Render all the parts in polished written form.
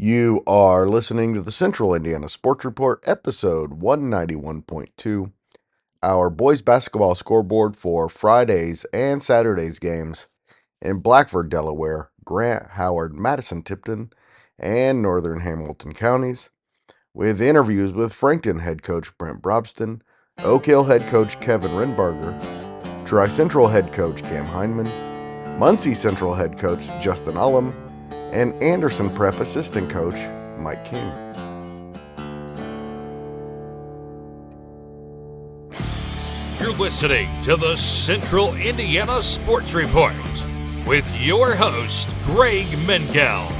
You are listening to the Central Indiana Sports Report, episode 191.2, our boys basketball scoreboard for Fridays and Saturdays games in Blackford, Delaware, Grant, Howard, Madison, Tipton, and Northern Hamilton Counties, with interviews with Frankton head coach Brent Brobston, Oak Hill head coach Kevin Renbarger, Tri-Central head coach Cam Hindman, Muncie Central head coach Justin Ullom, and Anderson Prep assistant coach Mike King. You're listening to the Central Indiana Sports Report with your host, Greg Mengelt.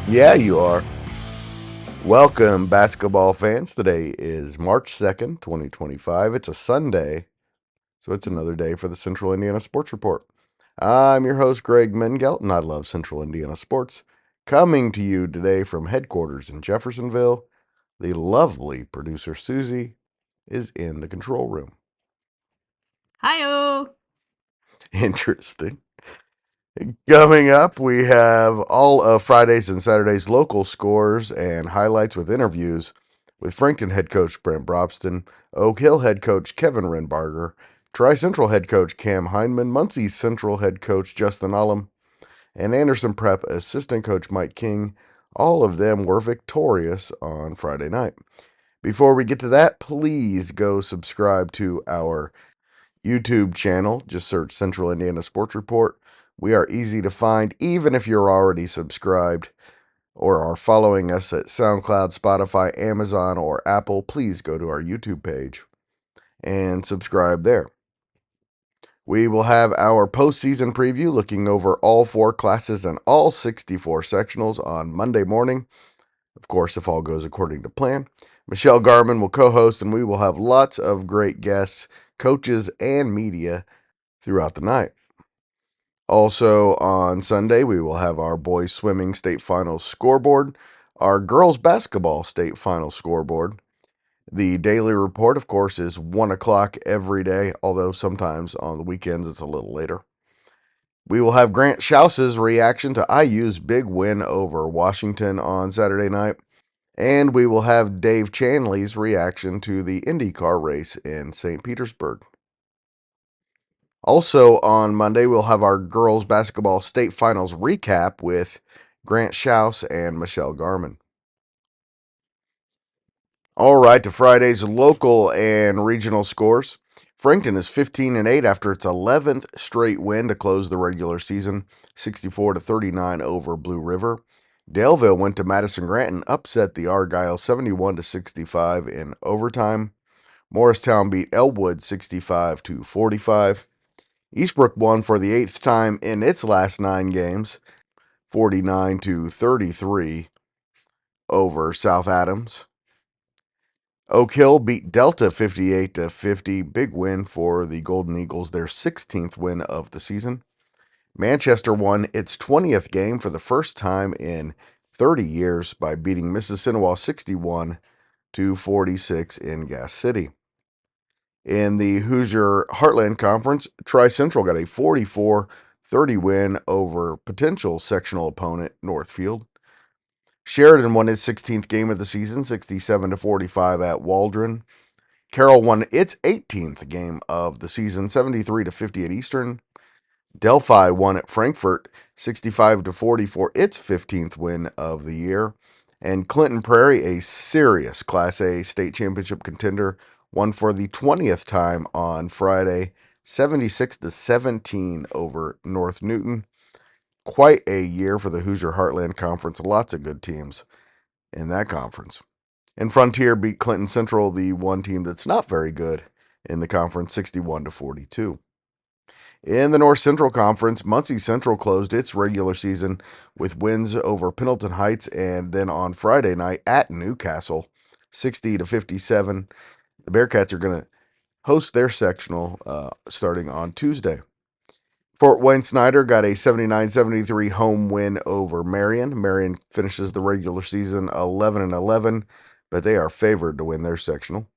Yeah, you are. Welcome, basketball fans. Today is March 2nd, 2025. It's a Sunday, so it's another day for the Central Indiana Sports Report. I'm your host, Greg Mengelt, and I love Central Indiana sports. Coming to you today from headquarters in Jeffersonville, the lovely producer Susie is in the control room. Hi-oh. Interesting. Coming up, we have all of Fridays and Saturdays local scores and highlights with interviews with Frankton head coach Brent Brobston, Oak Hill head coach Kevin Renbarger, Tri-Central head coach Cam Hindman, Muncie Central head coach Justin Ullom, and Anderson Prep assistant coach Mike King. All of them were victorious on Friday night. Before we get to that, please go subscribe to our YouTube channel. Just search Central Indiana Sports Report. We are easy to find, even if you're already subscribed or are following us at SoundCloud, Spotify, Amazon, or Apple. Please go to our YouTube page and subscribe there. We will have our postseason preview looking over all 4 classes and all 64 sectionals on Monday morning. Of course, if all goes according to plan. Michelle Garman will co-host, and we will have lots of great guests, coaches, and media throughout the night. Also on Sunday, we will have our boys swimming state finals scoreboard, our girls basketball state finals scoreboard. The daily report, of course, is 1 o'clock every day, although sometimes on the weekends it's a little later. We will have Grant Schaus's reaction to IU's big win over Washington on Saturday night. And we will have Dave Chanley's reaction to the IndyCar race in St. Petersburg. Also on Monday, we'll have our girls basketball state finals recap with Grant Schaus and Michelle Garman. All right, to Friday's local and regional scores. Frankton is 15-8 after its 11th straight win to close the regular season, 64-39 over Blue River. Daleville went to Madison Grant and upset the Argyle 71-65 in overtime. Morristown beat Elwood 65-45. Eastbrook won for the 8th time in its last 9 games, 49-33 over South Adams. Oak Hill beat Delta 58-50, big win for the Golden Eagles, their 16th win of the season. Manchester won its 20th game for the first time in 30 years by beating Mississinawa 61-46 in Gas City. In the Hoosier Heartland Conference, Tri-Central got a 44-30 win over potential sectional opponent Northfield. Sheridan won its 16th game of the season, 67-45 at Waldron. Carroll won its 18th game of the season, 73-50 at Eastern. Delphi won at Frankfort, 65-40 for its 15th win of the year. And Clinton Prairie, a serious Class A state championship contender, won for the 20th time on Friday, 76-17 over North Newton. Quite a year for the Hoosier Heartland Conference. Lots of good teams in that conference. And Frontier beat Clinton Central, the one team that's not very good in the conference, 61-42. In the North Central Conference, Muncie Central closed its regular season with wins over Pendleton Heights and then on Friday night at Newcastle, 60-57. The Bearcats are going to host their sectional starting on Tuesday. Fort Wayne Snyder got a 79-73 home win over Marion. Marion finishes the regular season 11-11, but they are favored to win their sectional.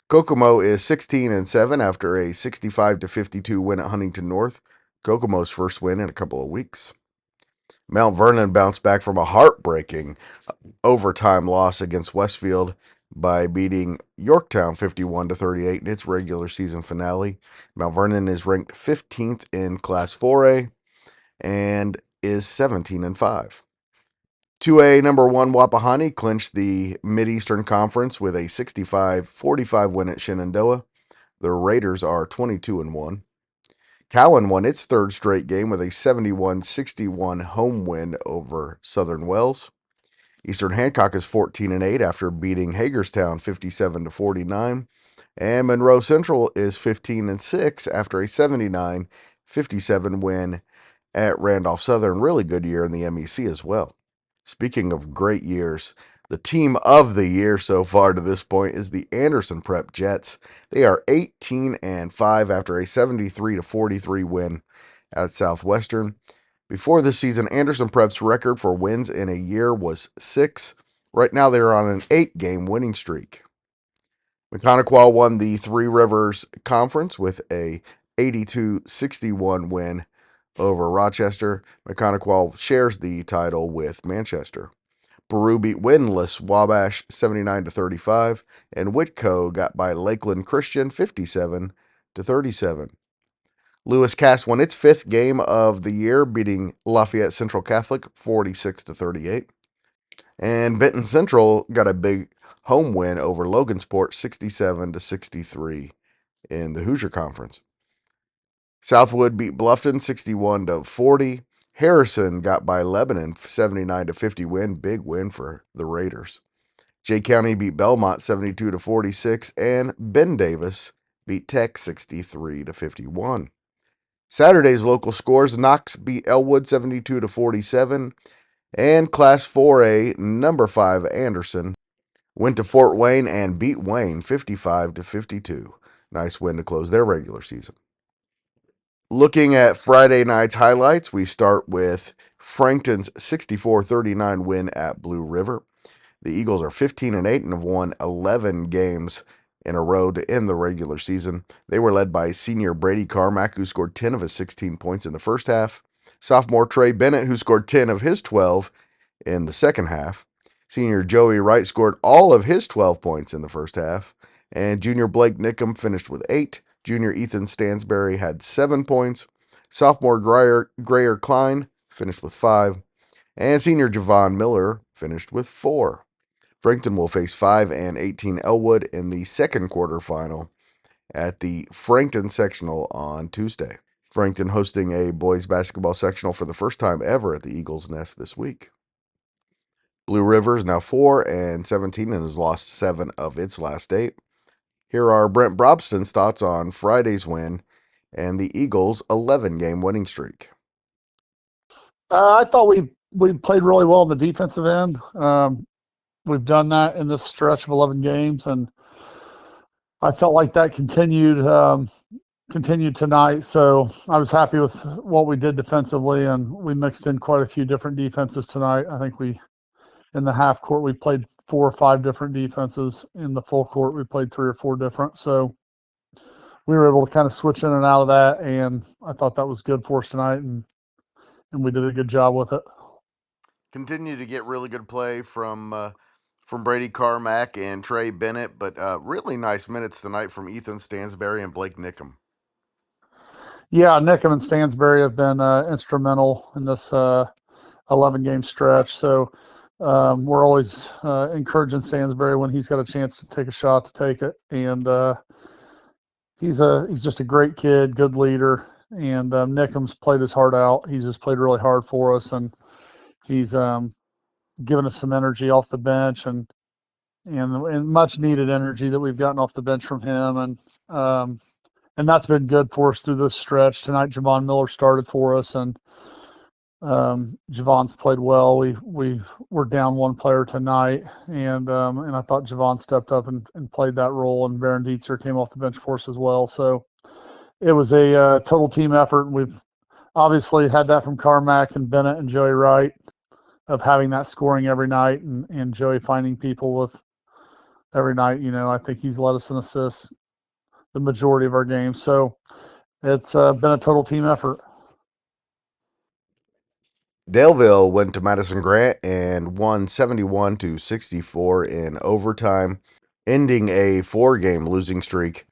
Kokomo is 16-7 after a 65-52 win at Huntington North. Kokomo's first win in a couple of weeks. Mount Vernon bounced back from a heartbreaking overtime loss against Westfield by beating Yorktown 51-38 in its regular season finale. Mount Vernon is ranked 15th in Class 4A and is 17-5. 2A number 1 Wapahani clinched the Mid-Eastern Conference with a 65-45 win at Shenandoah. The Raiders are 22-1. Cowan won its third straight game with a 71-61 home win over Southern Wells. Eastern Hancock is 14-8 after beating Hagerstown 57-49, and Monroe Central is 15-6 after a 79-57 win at Randolph Southern. Really good year in the MEC as well. Speaking of great years, the team of the year so far to this point is the Anderson Prep Jets. They are 18-5 after a 73-43 win at Southwestern. Before this season, Anderson Prep's record for wins in a year was 6. Right now, they're on an 8-game winning streak. Mechanical won the Three Rivers Conference with a 82-61 win over Rochester. Mechanical shares the title with Manchester. Peru beat winless Wabash 79-35, and Whitco got by Lakeland Christian 57-37. Lewis Cass won its 5th game of the year, beating Lafayette Central Catholic 46-38. And Benton Central got a big home win over Logansport 67-63 in the Hoosier Conference. Southwood beat Bluffton 61-40. Harrison got by Lebanon 79-50 win, big win for the Raiders. Jay County beat Belmont 72-46, and Ben Davis beat Tech 63-51. Saturday's local scores: Knox beat Elwood 72-47, and Class 4A number 5 Anderson went to Fort Wayne and beat Wayne 55-52. Nice win to close their regular season. Looking at Friday night's highlights, we start with Frankton's 64-39 win at Blue River. The Eagles are 15-8 and have won 11 games in a row to end the regular season. They were led by senior Brady Carmack, who scored 10 of his 16 points in the first half. Sophomore Trey Bennett, who scored 10 of his 12 in the second half. Senior Joey Wright scored all of his 12 points in the first half. And junior Blake Nickham finished with 8. Junior Ethan Stansberry had 7 points. Sophomore Grayer Klein finished with 5. And senior Javon Miller finished with 4. Frankton will face 5 and 18 Elwood in the second quarterfinal at the Frankton sectional on Tuesday. Frankton hosting a boys basketball sectional for the first time ever at the Eagles Nest this week. Blue River is now 4-17 and has lost 7 of its last 8. Here are Brent Brobston's thoughts on Friday's win and the Eagles' 11-game winning streak. I thought we played really well on the defensive end. We've done that in this stretch of 11 games, and I felt like that continued tonight. So I was happy with what we did defensively, and we mixed in quite a few different defenses tonight. I think in the half court, we played 4 or 5 different defenses. In the full court, we played 3 or 4 different. So we were able to kind of switch in and out of that, and I thought that was good for us tonight, and we did a good job with it. Continue to get really good play from Brady Carmack and Trey Bennett, but really nice minutes tonight from Ethan Stansberry and Blake Nickham. Yeah, Nickham and Stansberry have been instrumental in this 11-game stretch. So we're always encouraging Stansberry when he's got a chance to take a shot to take it. And he's just a great kid, good leader. And Nickham's played his heart out. He's just played really hard for us, and he's given us some energy off the bench and much needed energy that we've gotten off the bench from him. And that's been good for us through this stretch. Tonight, Javon Miller started for us, and Javon's played well. We were down one player tonight, and I thought Javon stepped up and played that role, and Baron Dietzer came off the bench for us as well. So it was a total team effort, and we've obviously had that from Carmack and Bennett and Joey Wright of having that scoring every night, and Joey finding people with every night. I think he's led us in assists the majority of our games. So it's been a total team effort. Daleville went to Madison Grant and won 71-64 in overtime, ending a 4-game losing streak.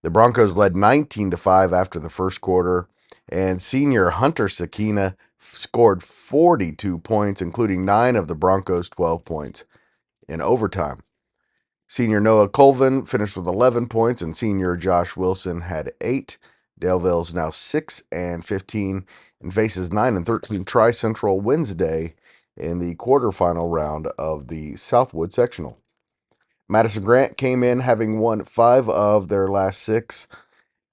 The Broncos led 19-5 after the first quarter, and senior Hunter Sakina scored 42 points, including 9 of the Broncos' 12 points in overtime. Senior Noah Colvin finished with 11 points, and senior Josh Wilson had 8. Daleville's now 6-15 and faces 9-13 Tri-Central Wednesday in the quarterfinal round of the Southwood Sectional. Madison Grant came in having won 5 of their last 6.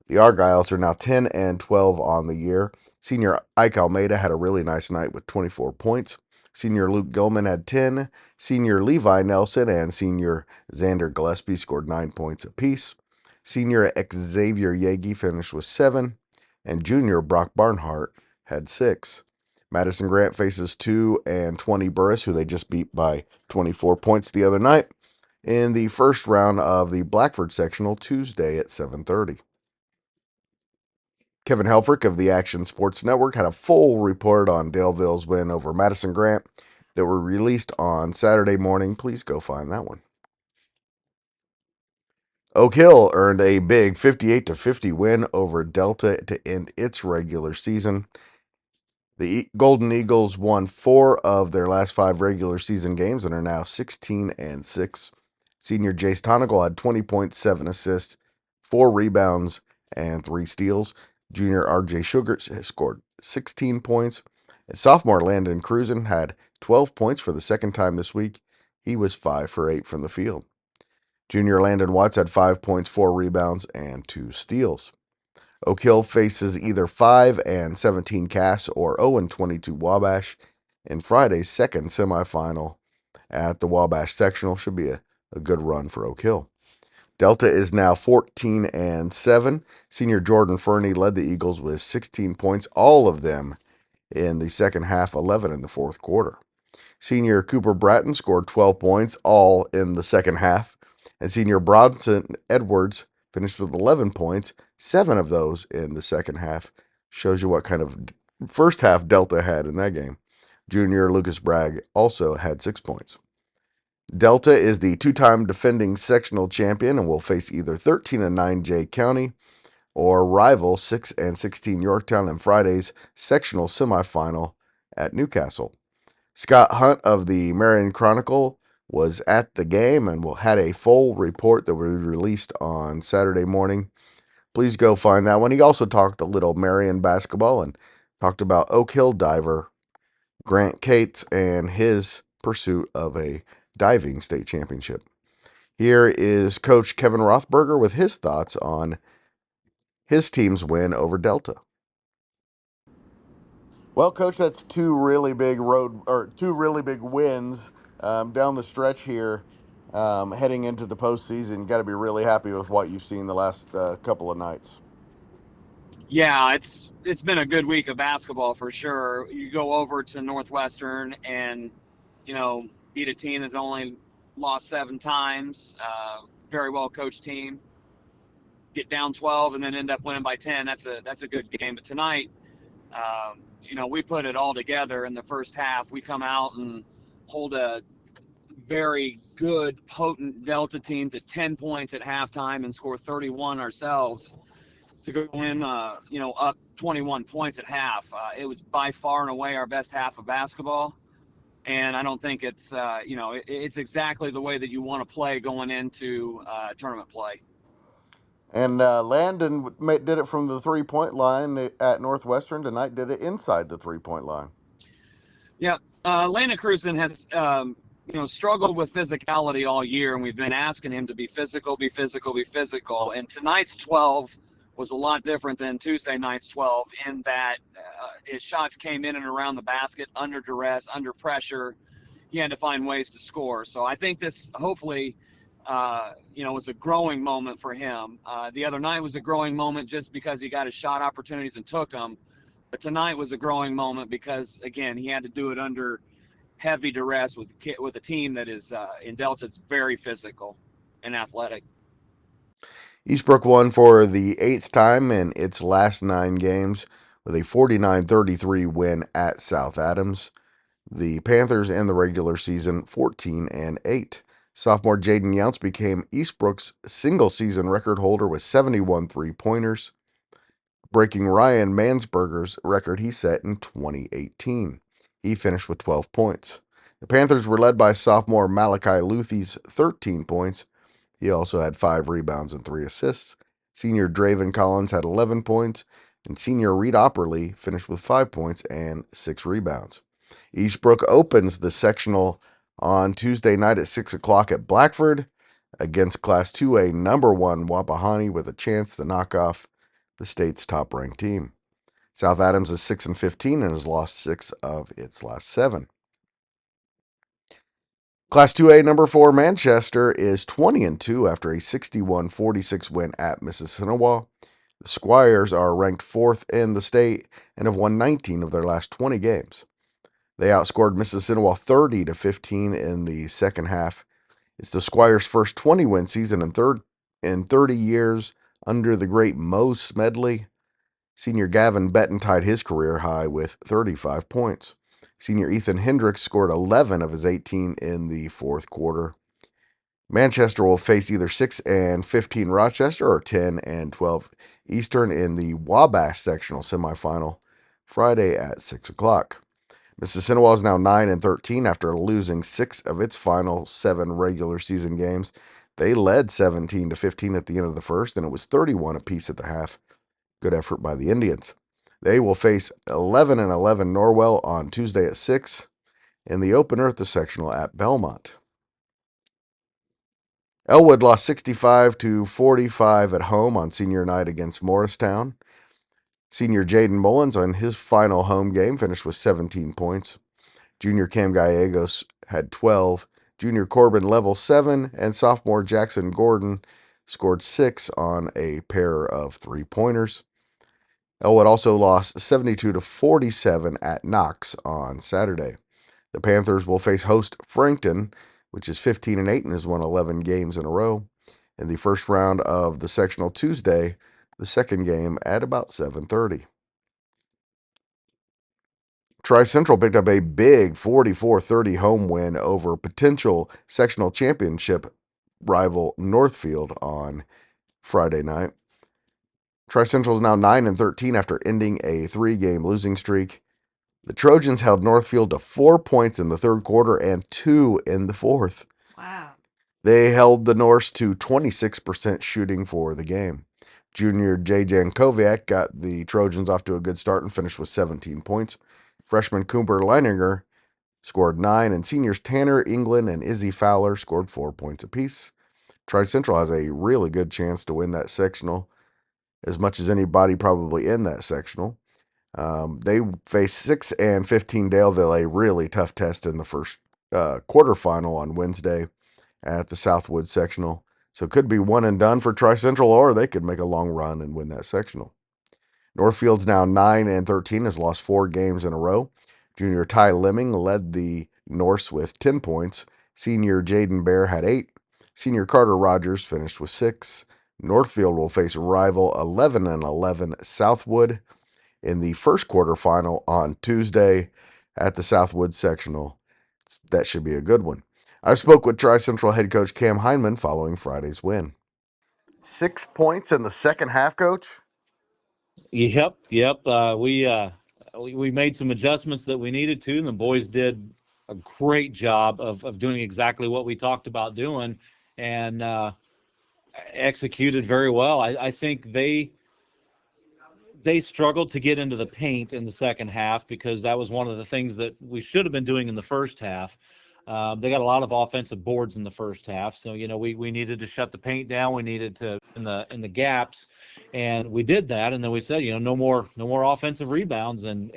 The Argyles are now 10-12 on the year. Senior Ike Almeida had a really nice night with 24 points. Senior Luke Gilman had 10. Senior Levi Nelson and senior Xander Gillespie scored 9 points apiece. Senior Xavier Yagi finished with 7. And junior Brock Barnhart had 6. Madison Grant faces 2-20 Burris, who they just beat by 24 points the other night, in the first round of the Blackford sectional Tuesday at 7:30. Kevin Helfrich of the Action Sports Network had a full report on Daleville's win over Madison Grant that were released on Saturday morning. Please go find that one. Oak Hill earned a big 58-50 win over Delta to end its regular season. The Golden Eagles won 4 of their last 5 regular season games and are now 16-6. Senior Jace Tonigal had 20 points, 7 assists, 4 rebounds, and 3 steals. Junior RJ Sugars has scored 16 points. And sophomore Landon Cruzen had 12 points for the second time this week. He was 5 for 8 from the field. Junior Landon Watts had 5 points, 4 rebounds, and 2 steals. Oak Hill faces either 5-17 Cass or 0-22 Wabash in Friday's second semifinal at the Wabash sectional. Should be a good run for Oak Hill. Delta is now 14-7. Senior Jordan Fernie led the Eagles with 16 points, all of them in the second half, 11 in the fourth quarter. Senior Cooper Bratton scored 12 points, all in the second half. And senior Bronson Edwards finished with 11 points, 7 of those in the second half. Shows you what kind of first half Delta had in that game. Junior Lucas Bragg also had 6 points. Delta is the 2-time defending sectional champion and will face either 13-9 Jay County or rival 6-16 Yorktown in Friday's sectional semifinal at Newcastle. Scott Hunt of the Marion Chronicle was at the game and had a full report that was released on Saturday morning. Please go find that one. He also talked a little Marion basketball and talked about Oak Hill diver Grant Cates and his pursuit of a diving state championship. Here is Coach Kevin Rothberger with his thoughts on his team's win over Delta. Well, Coach, that's 2 really big wins down the stretch here, heading into the postseason. You got to be really happy with what you've seen the last couple of nights. Yeah, it's been a good week of basketball for sure. You go over to Northwestern and beat a team that's only lost 7 times. Very well coached team. Get down 12 and then end up winning by 10. That's a good game. But tonight, we put it all together in the first half. We come out and hold a very good, potent Delta team to 10 points at halftime and score 31 ourselves to go in, up 21 points at half. It was by far and away our best half of basketball. And I don't think it's, it's exactly the way that you want to play going into tournament play. And Landon did it from the 3-point line at Northwestern. Tonight did it inside the 3-point line. Yeah, Landon Cruzen has, struggled with physicality all year, and we've been asking him to be physical. And tonight's 12 was a lot different than Tuesday night's 12 in that his shots came in and around the basket under duress, under pressure. He had to find ways to score. So I think this hopefully, was a growing moment for him. The other night was a growing moment just because he got his shot opportunities and took them. But tonight was a growing moment because, again, he had to do it under heavy duress with a team that is in Delta. It's very physical and athletic. Eastbrook won for the 8th time in its last 9 games with a 49-33 win at South Adams. The Panthers end the regular season 14-8. Sophomore Jaden Younts became Eastbrook's single-season record holder with 71 three-pointers, breaking Ryan Mansberger's record he set in 2018. He finished with 12 points. The Panthers were led by sophomore Malachi Luthy's 13 points. He also had 5 rebounds and 3 assists. Senior Draven Collins had 11 points, and senior Reed Opperly finished with 5 points and 6 rebounds. Eastbrook opens the sectional on Tuesday night at 6 o'clock at Blackford against Class 2A number 1 Wapahani with a chance to knock off the state's top-ranked team. South Adams is 6-15 and has lost 6 of its last 7. Class 2A number 4 Manchester is 20-2 after a 61-46 win at Mississinawa. The Squires are ranked 4th in the state and have won 19 of their last 20 games. They outscored Mississinawa 30-15 in the second half. It's the Squires' first 20-win season in 30 years under the great Mo Smedley. Senior Gavin Betton tied his career high with 35 points. Senior Ethan Hendricks scored 11 of his 18 in the fourth quarter. Manchester will face either 6-15 Rochester or 10-12 Eastern in the Wabash sectional semifinal Friday at 6 o'clock. Mississinawa is now 9-13 after losing 6 of its final 7 regular season games. They led 17-15 at the end of the first, and it was 31 apiece at the half. Good effort by the Indians. They will face 11-11 Norwell on Tuesday at 6 in the opener at the sectional at Belmont. Elwood lost 65-45 at home on senior night against Morristown. Senior Jaden Mullins on his final home game finished with 17 points. Junior Cam Gallegos had 12. Junior Corbin Level 7 and sophomore Jackson Gordon scored 6 on a pair of 3-pointers. Elwood also lost 72-47 at Knox on Saturday. The Panthers will face host Frankton, which is 15-8 and has won 11 games in a row, in the first round of the sectional Tuesday, the second game at about 7:30. Tri-Central picked up a big 44-30 home win over potential sectional championship rival Northfield on Friday night. Tri-Central is now 9-13 after ending a 3-game losing streak. The Trojans held Northfield to 4 points in the third quarter and 2 in the fourth. Wow. They held the Norse to 26% shooting for the game. Junior J. Jankovic got the Trojans off to a good start and finished with 17 points. Freshman Cooper Leininger scored 9, and seniors Tanner England and Izzy Fowler scored 4 points apiece. Tri-Central has a really good chance to win that sectional, as much as anybody probably in that sectional. They face 6-15 Daleville, a really tough test in the first quarterfinal on Wednesday at the Southwood sectional. So it could be one and done for Tri-Central, or they could make a long run and win that sectional. Northfield's now 9-13, has lost 4 games in a row. Junior Ty Lemming led the Norse with 10 points. Senior Jaden Bear had 8. Senior Carter Rogers finished with 6. Northfield will face rival 11-11 Southwood in the first quarterfinal on Tuesday at the Southwood sectional. That should be a good one. I spoke with Tri-Central head coach Cam Hindman following Friday's win. 6 points in the second half, Coach? Yep. We made some adjustments that we needed to, and the boys did a great job of doing exactly what we talked about doing, and executed very well. I think they struggled to get into the paint in the second half because that was one of the things that we should have been doing in the first half. They got a lot of offensive boards in the first half, so we needed to shut the paint down. We needed to in the gaps, and we did that. And then we said, no more offensive rebounds, and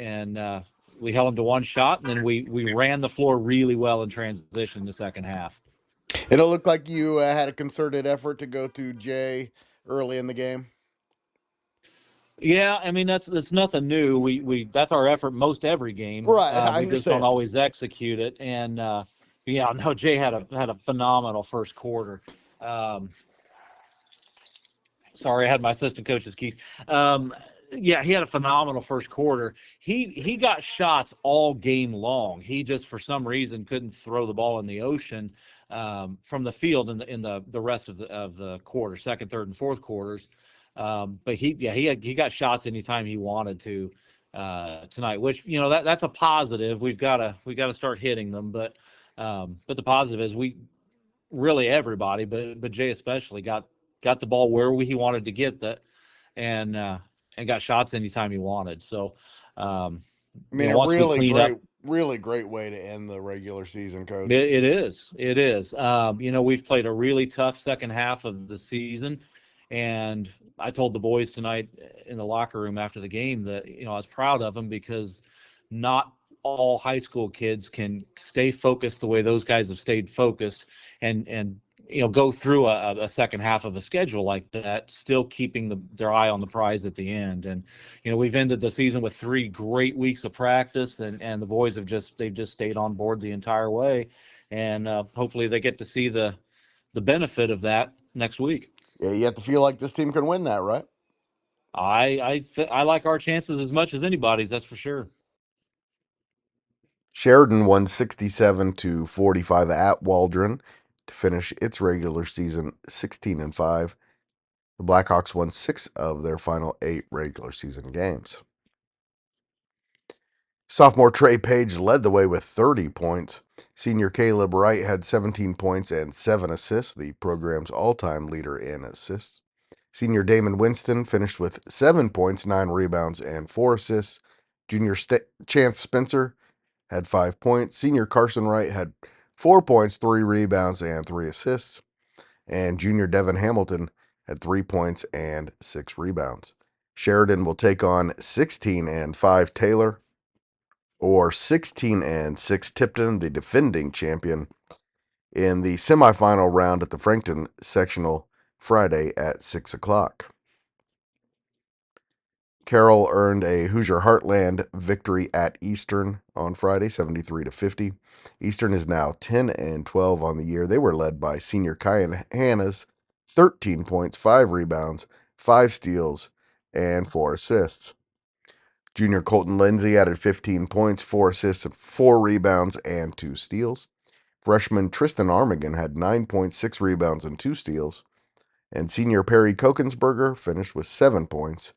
we held them to one shot, and then we ran the floor really well in transition in the second half. It looked like you had a concerted effort to go to Jay early in the game. Yeah, I mean that's nothing new. We that's our effort most every game. Right, I we just don't understand. always execute it. And no, Jay had a phenomenal first quarter. Sorry, I had my assistant coach's keys. Yeah, he had a phenomenal first quarter. He got shots all game long. He just for some reason couldn't throw the ball in the ocean from the field in the rest of the quarter, second, third, and fourth quarters. But he got shots anytime he wanted to tonight, which that's a positive. We got to start hitting them, but the positive is we really everybody, but Jay especially got the ball where he wanted to get that, and uh, and got shots anytime he wanted. So, I mean, a once we clean up, really great way to end the regular season, Coach. it is. It is. We've played a really tough second half of the season, and I told the boys tonight in the locker room after the game that I was proud of them because not all high school kids can stay focused the way those guys have stayed focused, and go through a second half of a schedule like that, still keeping their eye on the prize at the end. And we've ended the season with 3 great weeks of practice, and the boys they've just stayed on board the entire way, and hopefully they get to see the benefit of that next week. Yeah, you have to feel like this team can win that, right? I like our chances as much as anybody's, that's for sure. Sheridan won 67-45 at Waldron to finish its regular season 16-5. The Blackhawks won 6 of their final 8 regular season games. Sophomore Trey Page led the way with 30 points. Senior Caleb Wright had 17 points and 7 assists, the program's all-time leader in assists. Senior Damon Winston finished with 7 points, 9 rebounds, and 4 assists. Junior Chance Spencer had 5 points. Senior Carson Wright had 4 points, 3 rebounds, and 3 assists. And junior Devin Hamilton had 3 points and 6 rebounds. Sheridan will take on 16-5 Taylor, or 16-6 Tipton, the defending champion, in the semifinal round at the Frankton sectional Friday at 6 o'clock. Carroll earned a Hoosier Heartland victory at Eastern on Friday, 73-50. Eastern is now 10-12 on the year. They were led by senior Kyan Hanna's 13 points, 5 rebounds, 5 steals, and 4 assists. Junior Colton Lindsay added 15 points, 4 assists, 4 rebounds, and 2 steals. Freshman Tristan Armigan had 9 points, 6 rebounds, and 2 steals. And senior Perry Kokensberger finished with 7 points.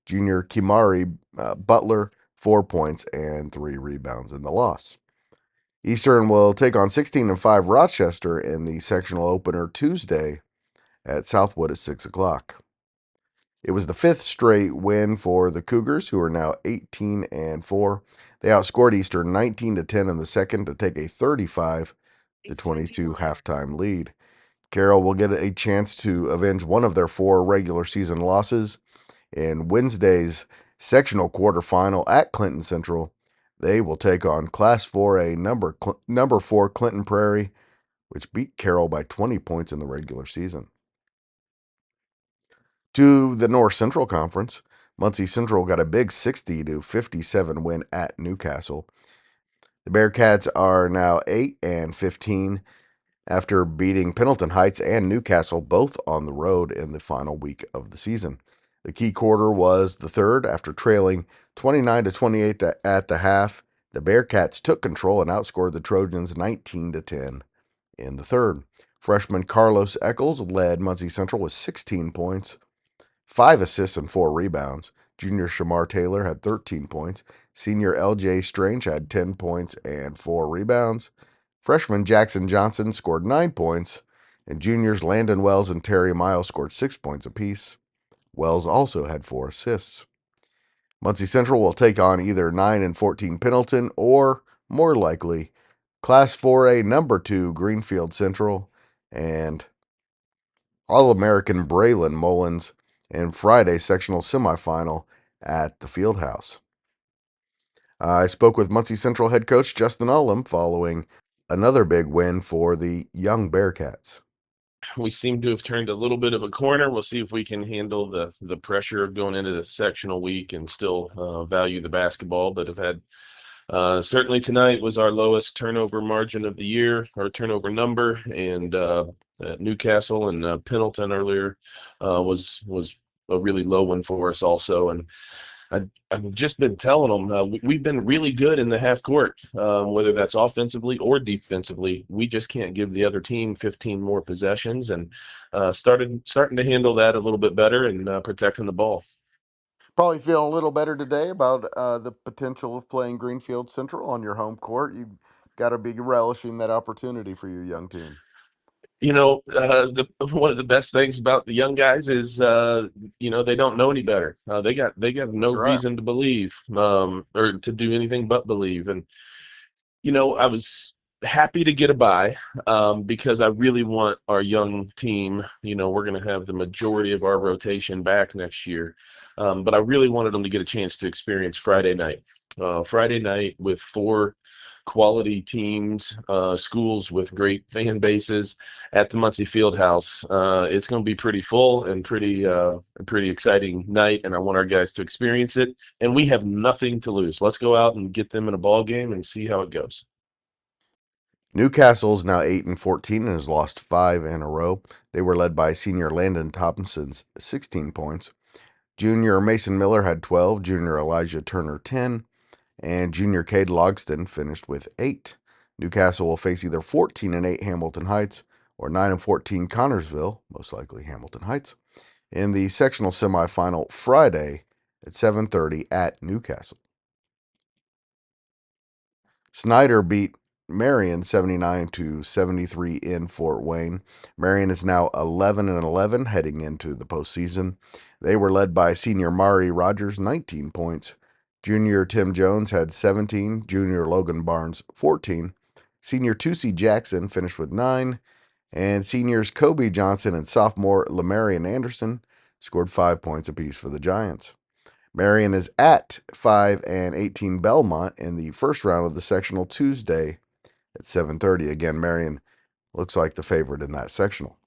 Junior Kimari Butler, 4 points and 3 rebounds in the loss. Eastern will take on 16-5 Rochester in the sectional opener Tuesday at Southwood at 6 o'clock. It was the 5th straight win for the Cougars, who are now 18-4. They outscored Eastern 19-10 in the second to take a 35-22 halftime lead. Carroll will get a chance to avenge one of their 4 regular season losses in Wednesday's sectional quarterfinal at Clinton Central. They will take on Class 4A number 4 Clinton Prairie, which beat Carroll by 20 points in the regular season. To the North Central Conference, Muncie Central got a big 60-57 win at Newcastle. The Bearcats are now 8-15 after beating Pendleton Heights and Newcastle both on the road in the final week of the season. The key quarter was the third. After trailing 29-28 at the half, the Bearcats took control and outscored the Trojans 19-10 in the third. Freshman Carlos Eccles led Muncie Central with 16 points, 5 assists, and 4 rebounds. Junior Shamar Taylor had 13 points. Senior L.J. Strange had 10 points and 4 rebounds. Freshman Jackson Johnson scored 9 points, and juniors Landon Wells and Terry Miles scored 6 points apiece. Wells also had 4 assists. Muncie Central will take on either 9-14 Pendleton or, more likely, Class 4A number 2 Greenfield Central and All-American Braylon Mullins in Friday's sectional semifinal at the Fieldhouse. I spoke with Muncie Central head coach Justin Ullom following another big win for the young Bearcats. We seem to have turned a little bit of a corner. We'll see if we can handle the pressure of going into the sectional week and still value the basketball, but have had certainly tonight was our lowest turnover margin of the year, our turnover number, and Newcastle and Pendleton earlier was really low one for us also. And I've just been telling them we've been really good in the half court, whether that's offensively or defensively. We just can't give the other team 15 more possessions, and starting to handle that a little bit better and protecting the ball. Probably feeling a little better today about the potential of playing Greenfield Central on your home court. You got to be relishing that opportunity for your young team. One of the best things about the young guys is, they don't know any better. They got no That's right. reason to believe, or to do anything but believe. And I was happy to get a bye, because I really want our young team. We're going to have the majority of our rotation back next year, but I really wanted them to get a chance to experience Friday night. Friday night with four quality teams, schools with great fan bases at the Muncie Fieldhouse. It's going to be pretty full and pretty exciting night, and I want our guys to experience it. And we have nothing to lose. Let's go out and get them in a ball game and see how it goes. Newcastle's now 8-14 and has lost 5 in a row. They were led by senior Landon Thompson's 16 points. Junior Mason Miller had 12, junior Elijah Turner 10, and junior Cade Logston finished with 8. Newcastle will face either 14-8 Hamilton Heights or 9-14 Connorsville, most likely Hamilton Heights, in the sectional semifinal Friday at 7:30 at Newcastle. Snyder beat Marion 79-73 in Fort Wayne. Marion is now 11-11 heading into the postseason. They were led by senior Mari Rogers, 19 points. Junior Tim Jones had 17. Junior Logan Barnes, 14. Senior Tusi Jackson finished with 9. And seniors Kobe Johnson and sophomore Lamarian Anderson scored 5 points apiece for the Giants. Marion is at 5-18 Belmont in the first round of the sectional Tuesday at 7:30. Again, Marion looks like the favorite in that sectional.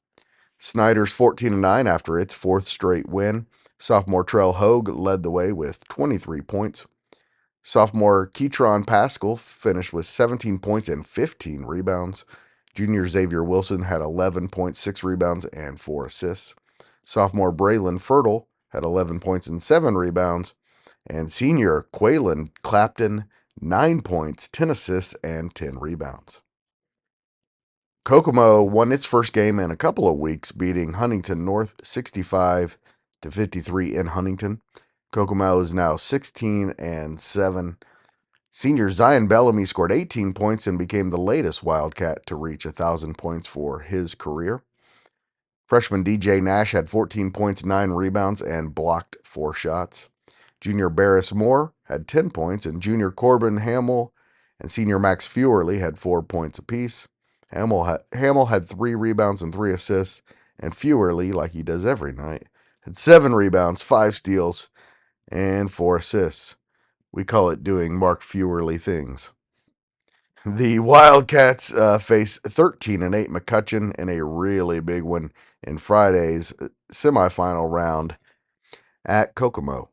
Snyder's 14-9 after its fourth straight win. Sophomore Trell Hogue led the way with 23 points. Sophomore Ketron Pascal finished with 17 points and 15 rebounds. Junior Xavier Wilson had 11.6 rebounds and 4 assists. Sophomore Braylon Fertile had 11 points and 7 rebounds. And senior Quaylen Clapton, 9 points, 10 assists, and 10 rebounds. Kokomo won its first game in a couple of weeks, beating Huntington North 65-53 in Huntington. Kokomo is now 16-7. Senior Zion Bellamy scored 18 points and became the latest Wildcat to reach 1,000 points for his career. Freshman DJ Nash had 14 points, 9 rebounds, and blocked 4 shots. Junior Barris Moore had 10 points, and junior Corbin Hamill and senior Max Fewerly had 4 points apiece. Hamill had 3 rebounds and 3 assists, and Fewerly, like he does every night, had 7 rebounds, 5 steals, and 4 assists. We call it doing Mark Fewerly things. The Wildcats face 13-8 McCutcheon in a really big one in Friday's semifinal round at Kokomo.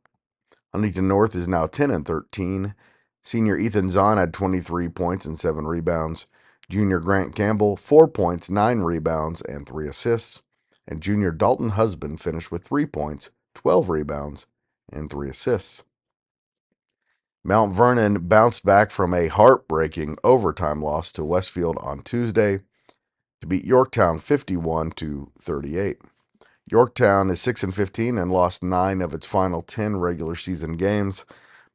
Huntington North is now 10-13. Senior Ethan Zahn had 23 points and 7 rebounds. Junior Grant Campbell, 4 points, 9 rebounds, and 3 assists. And junior Dalton Husband finished with 3 points, 12 rebounds, and 3 assists. Mount Vernon bounced back from a heartbreaking overtime loss to Westfield on Tuesday to beat Yorktown 51-38. Yorktown is 6-15 and lost 9 of its final 10 regular season games,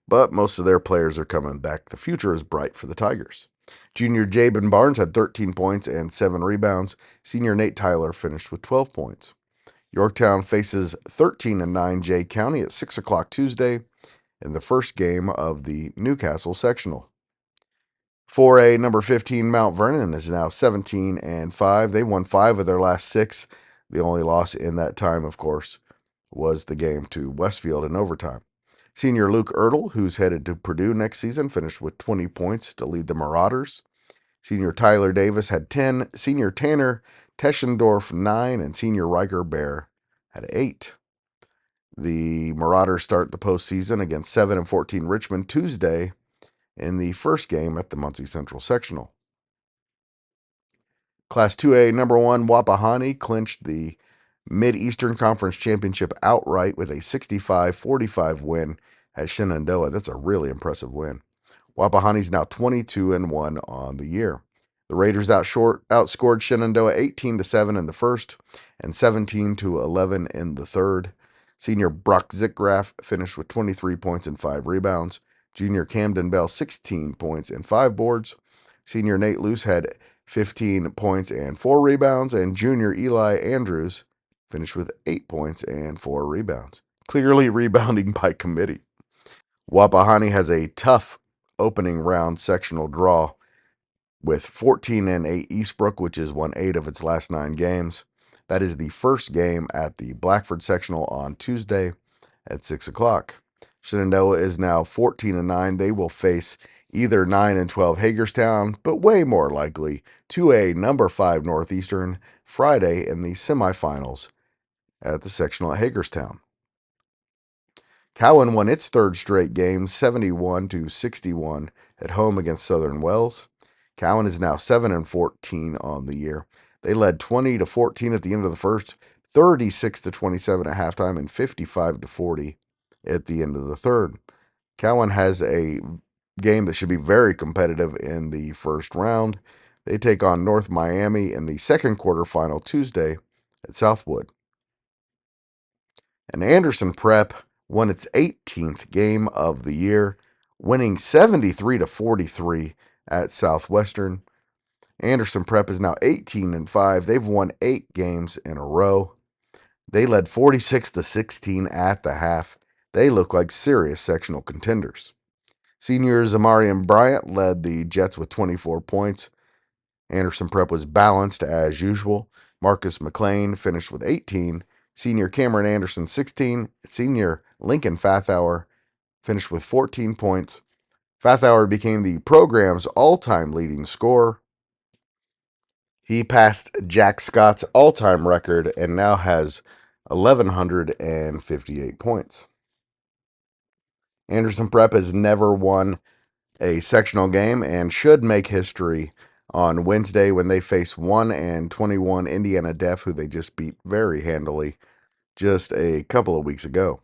but most of their players are coming back. The future is bright for the Tigers. Junior Jabin Barnes had 13 points and 7 rebounds. Senior Nate Tyler finished with 12 points. Yorktown faces 13-9 Jay County at 6 o'clock Tuesday in the first game of the Newcastle sectional. 4A number 15 Mount Vernon is now 17-5. They won 5 of their last 6. The only loss in that time, of course, was the game to Westfield in overtime. Senior Luke Ertl, who's headed to Purdue next season, finished with 20 points to lead the Marauders. Senior Tyler Davis had 10. Senior Tanner Teschendorf 9, and senior Riker Bear had 8. The Marauders start the postseason against 7-14 Richmond Tuesday in the first game at the Muncie Central Sectional. Class 2A number 1 Wapahani clinched the Mid-Eastern Conference Championship outright with a 65-45 win at Shenandoah. That's a really impressive win. Wapahani's now 22-1 on the year. The Raiders outscored Shenandoah 18-7 in the first and 17-11 in the third. Senior Brock Zickgraf finished with 23 points and 5 rebounds. Junior Camden Bell 16 points and 5 boards. Senior Nate Luce had 15 points and 4 rebounds, and junior Eli Andrews finished with 8 points and 4 rebounds. Clearly rebounding by committee. Wapahani has a tough opening round sectional draw with 14-8 Eastbrook, which has won 8 of its last 9 games. That is the first game at the Blackford sectional on Tuesday at 6 o'clock. Shenandoah is now 14-9. They will face either 9-12 Hagerstown, but way more likely 2A number 5 Northeastern Friday in the semifinals at the sectional at Hagerstown. Cowan won its third straight game, 71-61 at home against Southern Wells. Cowan is now 7-14 on the year. They led 20-14 at the end of the first, 36-27 at halftime, and 55-40 at the end of the third. Cowan has a game that should be very competitive in the first round. They take on North Miami in the second quarterfinal Tuesday at Southwood. And Anderson Prep won its 18th game of the year, winning 73-43 at Southwestern. Anderson Prep is now 18-5. They've won 8 games in a row. They led 46-16 at the half. They look like serious sectional contenders. Senior Zamarian Bryant led the Jets with 24 points. Anderson Prep was balanced as usual. Marcus McLean finished with 18. Senior Cameron Anderson, 16. Senior Lincoln Fathauer finished with 14 points. Fathauer became the program's all-time leading scorer. He passed Jack Scott's all-time record and now has 1,158 points. Anderson Prep has never won a sectional game and should make history on Wednesday when they face 1-21 Indiana Deaf, who they just beat very handily just a couple of weeks ago.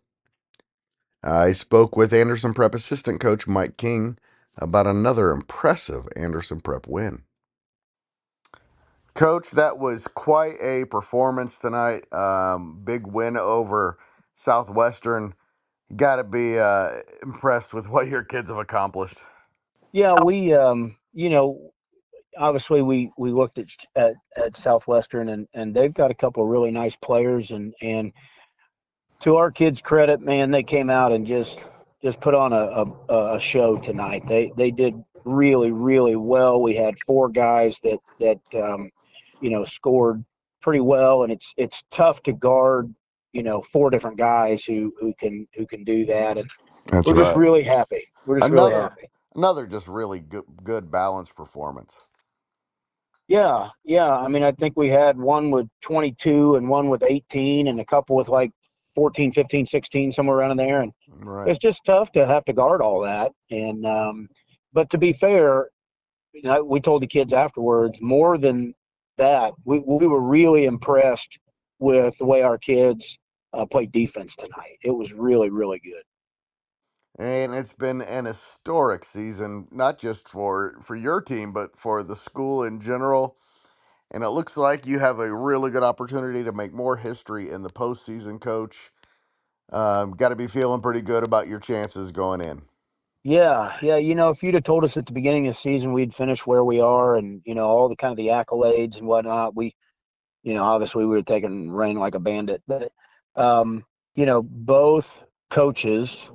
I spoke with Anderson Prep assistant coach Mike King about another impressive Anderson Prep win. Coach, that was quite a performance tonight. Big win over Southwestern. You got to be impressed with what your kids have accomplished. Yeah, obviously we looked at Southwestern and they've got a couple of really nice players and to our kids' credit, man, they came out and just put on a show tonight. They did really, really well. We had 4 guys that scored pretty well, and it's tough to guard 4 different guys who can do that, and That's we're just right. really happy. We're just really happy. Another just really good balanced performance. Yeah. I mean, I think we had one with 22 and one with 18 and a couple with like 14, 15, 16, somewhere around in there. And Right. it's just tough to have to guard all that. And but to be fair, we told the kids afterwards, more than that, we were really impressed with the way our kids played defense tonight. It was really, really good. And it's been an historic season, not just for your team, but for the school in general. And it looks like you have a really good opportunity to make more history in the postseason, Coach. Got to be feeling pretty good about your chances going in. Yeah. If you'd have told us at the beginning of the season we'd finish where we are and, all the kind of the accolades and whatnot, obviously we would have taken rain like a bandit. But, both coaches,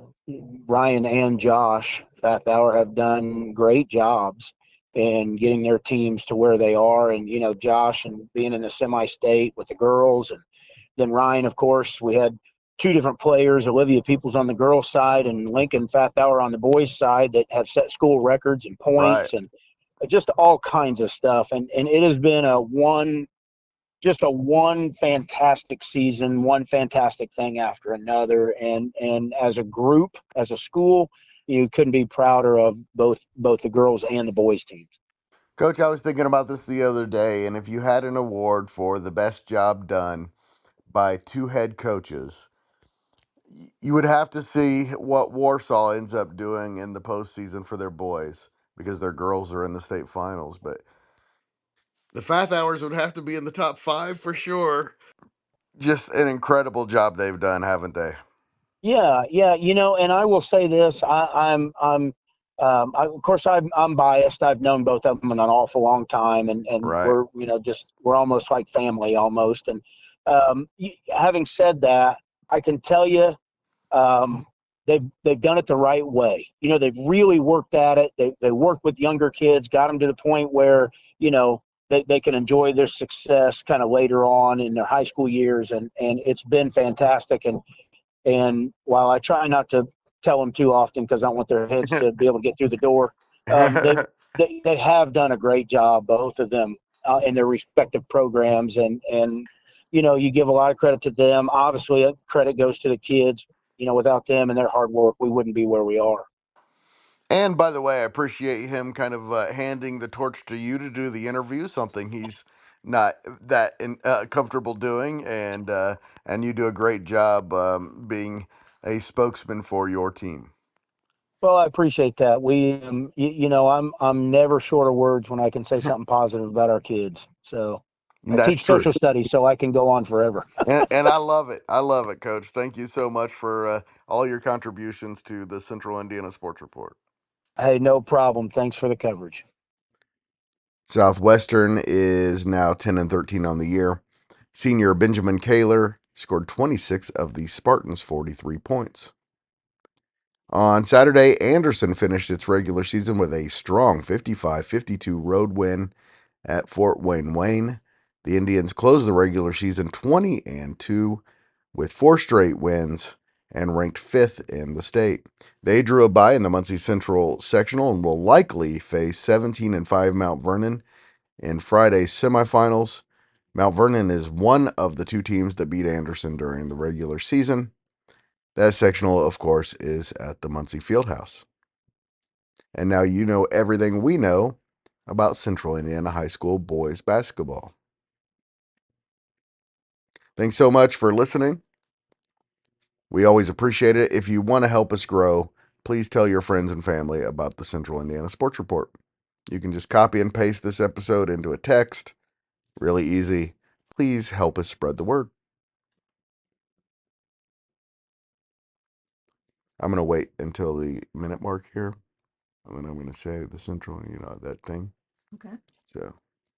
Ryan and Josh Fathauer, have done great jobs in getting their teams to where they are. And, Josh and being in the semi-state with the girls. And then Ryan, of course, we had 2 different players, Olivia Peoples on the girls' side and Lincoln Fathauer on the boys' side, that have set school records and points and just all kinds of stuff. And it has been one fantastic season, one fantastic thing after another. And as a group, as a school, you couldn't be prouder of both the girls and the boys teams. Coach, I was thinking about this the other day, and if you had an award for the best job done by two head coaches. You would have to see what Warsaw ends up doing in the postseason for their boys because their girls are in the state finals. But the Fath Hours would have to be in the top 5 for sure. Just an incredible job they've done, haven't they? Yeah, yeah, and I will say this: of course, I'm biased. I've known both of them in an awful long time, and Right. we're almost like family almost. And having said that, I can tell you, they've done it the right way. They've really worked at it. They worked with younger kids, got them to the point where they can enjoy their success kind of later on in their high school years, and it's been fantastic. And while I try not to tell them too often because I want their heads to be able to get through the door, they have done a great job, both of them, in their respective programs. And you give a lot of credit to them. Obviously, credit goes to the kids. Without them and their hard work, we wouldn't be where we are. And by the way, I appreciate him kind of handing the torch to you to do the interview, something he's not that comfortable doing, and you do a great job being a spokesman for your team. Well, I appreciate that. I'm never short of words when I can say something positive about our kids. So I That's teach true. social studies, so I can go on forever. And I love it. I love it, Coach. Thank you so much for all your contributions to the Central Indiana Sports Report. Hey, no problem. Thanks for the coverage. Southwestern is now 10-13 on the year. Senior Benjamin Kaler scored 26 of the Spartans' 43 points. On Saturday, Anderson finished its regular season with a strong 55-52 road win at Fort Wayne. The Indians closed the regular season 20-2 with 4 straight wins and ranked 5th in the state. They drew a bye in the Muncie Central sectional and will likely face 17-5 Mount Vernon in Friday's semifinals. Mount Vernon is one of the 2 teams that beat Anderson during the regular season. That sectional, of course, is at the Muncie Fieldhouse. And now you know everything we know about Central Indiana High School boys basketball. Thanks so much for listening. We always appreciate it. If you want to help us grow, please tell your friends and family about the Central Indiana Sports Report. You can just copy and paste this episode into a text. Really easy. Please help us spread the word. I'm going to wait until the minute mark here. And then I'm going to say the Central, that thing. Okay, So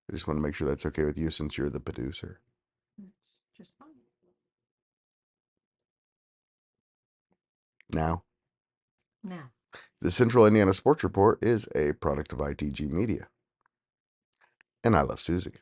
I just want to make sure that's okay with you since you're the producer. that's just fine. Now, Now. the Central Indiana Sports Report is a product of ITG Media. And I love Susie.